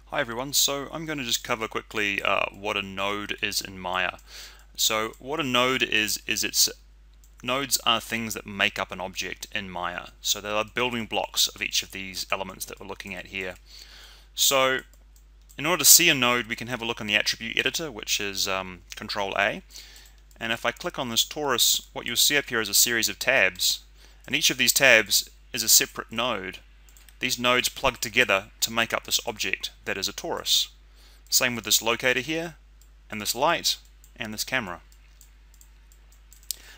Hi everyone, so I'm going to just cover quickly what a node is in Maya. So what a node is nodes are things that make up an object in Maya. So they are building blocks of each of these elements that we're looking at here. So in order to see a node, we can have a look on the attribute editor, which is Control A. And if I click on this torus, what you'll see up here is a series of tabs. And each of these tabs is a separate node. These nodes plug together to make up this object that is a torus. Same with this locator here, and this light, and this camera.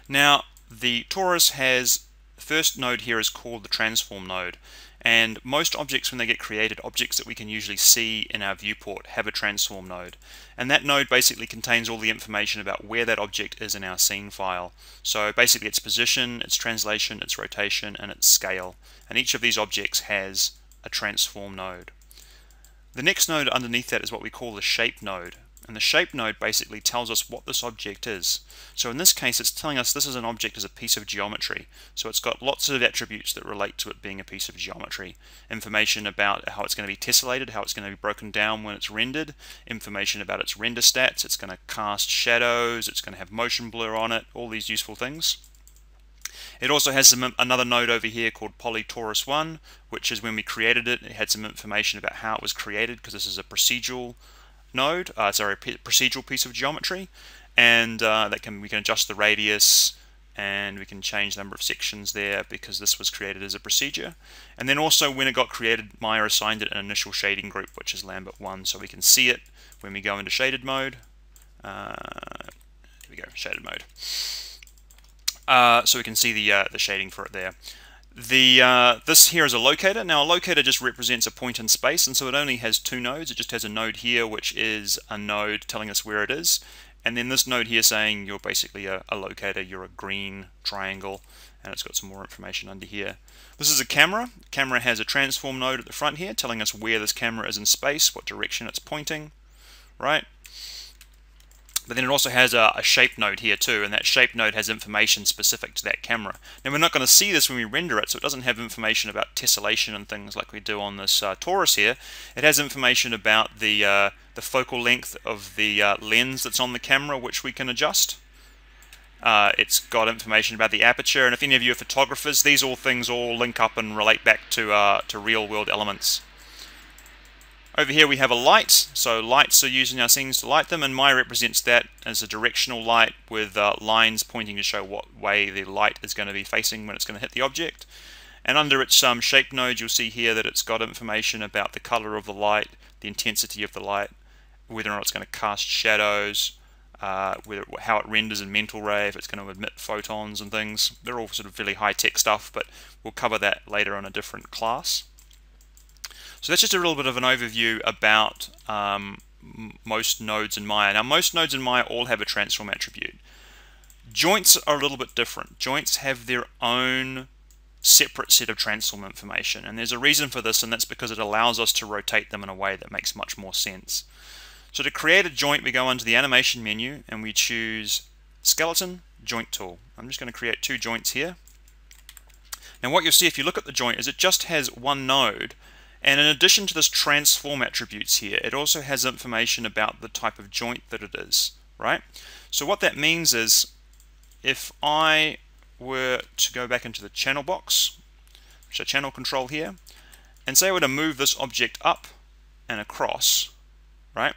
Now, the torus has, the first node here is called the transform node, and most objects when they get created, objects that we can usually see in our viewport, have a transform node. And that node basically contains all the information about where that object is in our scene file. So basically its position, its translation, its rotation, and its scale. And each of these objects has a transform node. The next node underneath that is what we call the shape node. And the shape node basically tells us what this object is. So in this case, it's telling us this is an object as a piece of geometry. So it's got lots of attributes that relate to it being a piece of geometry. Information about how it's going to be tessellated, how it's going to be broken down when it's rendered, information about its render stats, it's going to cast shadows, it's going to have motion blur on it, all these useful things. It also has another node over here called polytorus1, which is when we created it, it had some information about how it was created, because this is a procedural node, procedural piece of geometry, and we can adjust the radius, and we can change the number of sections there because this was created as a procedure. And then also when it got created, Maya assigned it an initial shading group, which is Lambert1, so we can see it when we go into shaded mode. Here we go, shaded mode. So we can see the shading for it there. This here is a locator. Now a locator just represents a point in space, and so it only has two nodes. It just has a node here, which is a node telling us where it is, and then this node here saying you're basically a locator, you're a green triangle, and it's got some more information under here. This is a camera. Camera has a transform node at the front here telling us where this camera is in space, what direction it's pointing, right? But then it also has a shape node here too, and that shape node has information specific to that camera. Now we're not going to see this when we render it, so it doesn't have information about tessellation and things like we do on this torus here. It has information about the focal length of the lens that's on the camera, which we can adjust. It's got information about the aperture, and if any of you are photographers, these things all link up and relate back to real-world elements. Over here we have a light, so lights are used in our scenes to light them, and Maya represents that as a directional light with lines pointing to show what way the light is going to be facing when it's going to hit the object. And under its shape node, you'll see here that it's got information about the color of the light, the intensity of the light, whether or not it's going to cast shadows, how it renders in mental ray, if it's going to emit photons and things. They're all sort of really high-tech stuff, but we'll cover that later in a different class. So that's just a little bit of an overview about most nodes in Maya. Now most nodes in Maya all have a transform attribute. Joints are a little bit different. Joints have their own separate set of transform information, and there's a reason for this, and that's because it allows us to rotate them in a way that makes much more sense. So to create a joint, we go into the animation menu and we choose skeleton joint tool. I'm just going to create two joints here. Now what you'll see if you look at the joint is it just has one node. And in addition to this transform attributes here, it also has information about the type of joint that it is, right? So what that means is, if I were to go back into the channel box, which is channel control here, and say I were to move this object up and across, right?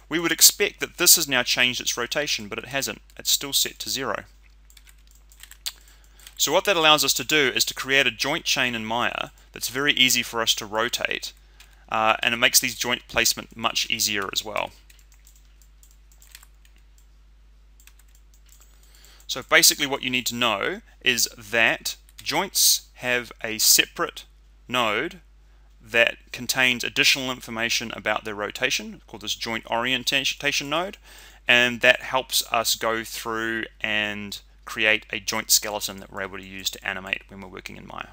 We would expect that this has now changed its rotation, but it hasn't. It's still set to 0. So what that allows us to do is to create a joint chain in Maya that's very easy for us to rotate, and it makes these joint placement much easier as well. So basically what you need to know is that joints have a separate node that contains additional information about their rotation, called this joint orientation node, and that helps us go through and create a joint skeleton that we're able to use to animate when we're working in Maya.